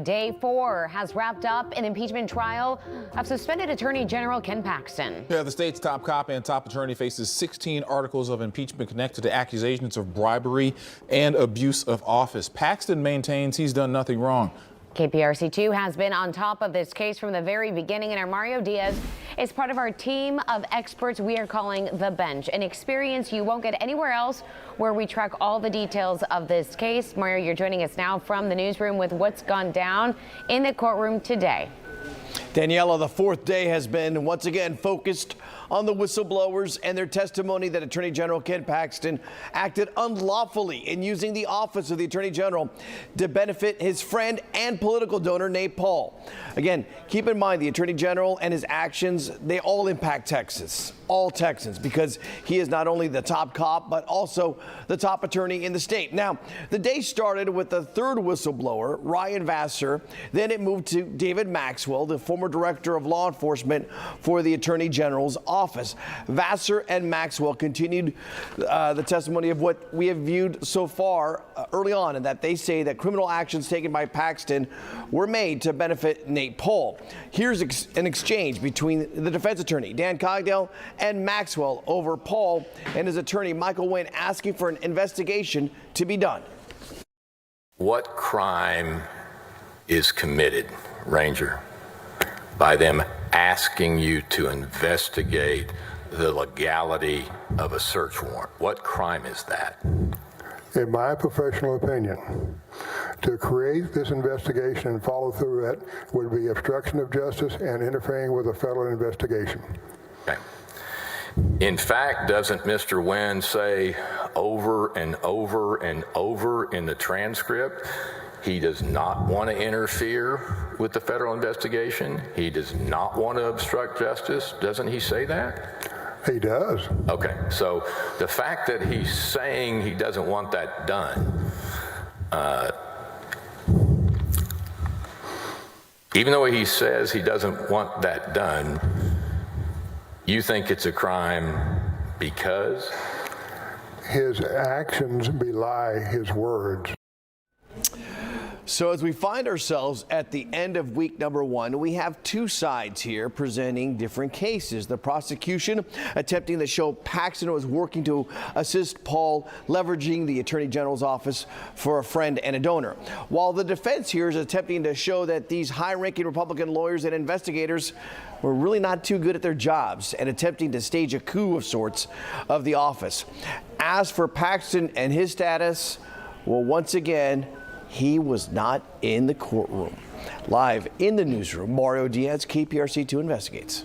Day 4 has wrapped up an impeachment trial of suspended Attorney General Ken Paxton. Yeah, the state's top cop and top attorney faces 16 articles of impeachment connected to accusations of bribery and abuse of office. Paxton maintains he's done nothing wrong. KPRC2 has been on top of this case from the very beginning, and our Mario Diaz is part of our team of experts we are calling The Bench, an experience you won't get anywhere else, where we track all the details of this case. Mario, you're joining us now from the newsroom with what's gone down in the courtroom today. Daniela, the fourth day has been once again focused on the whistleblowers and their testimony that Attorney General Ken Paxton acted unlawfully in using the office of the Attorney General to benefit his friend and political donor, Nate Paul. Again, keep in mind the Attorney General and his actions, they all impact Texas, all Texans, because he is not only the top cop, but also the top attorney in the state. Now, the day started with the third whistleblower, Ryan Vassar. Then it moved to David Maxwell, the former director of law enforcement for the Attorney General's office. Vassar and Maxwell continued the testimony of what we have viewed so far early on, and that they say that criminal actions taken by Paxton were made to benefit Nate Paul. Here's an exchange between the defense attorney, Dan Cogdell, and Maxwell over Paul and his attorney, Michael Wynn, asking for an investigation to be done. What crime is committed, Ranger, by them asking you to investigate the legality of a search warrant? What crime is that? In my professional opinion, to create this investigation and follow through it would be obstruction of justice and interfering with a federal investigation. Okay. In fact, doesn't Mr. Wynn say over and over and over in the transcript he does not want to interfere with the federal investigation? He does not want to obstruct justice. Doesn't he say that? He does. Okay, so the fact that he's saying he doesn't want that done, even though he says he doesn't want that done, you think it's a crime because? His actions belie his words. So as we find ourselves at the end of week number 1, we have two sides here presenting different cases. The prosecution attempting to show Paxton was working to assist Paul, leveraging the Attorney General's office for a friend and a donor, while the defense here is attempting to show that these high-ranking Republican lawyers and investigators were really not too good at their jobs and attempting to stage a coup of sorts of the office. As for Paxton and his status, well, once again, he was not in the courtroom. Live in the newsroom, Mario Diaz, KPRC2 Investigates.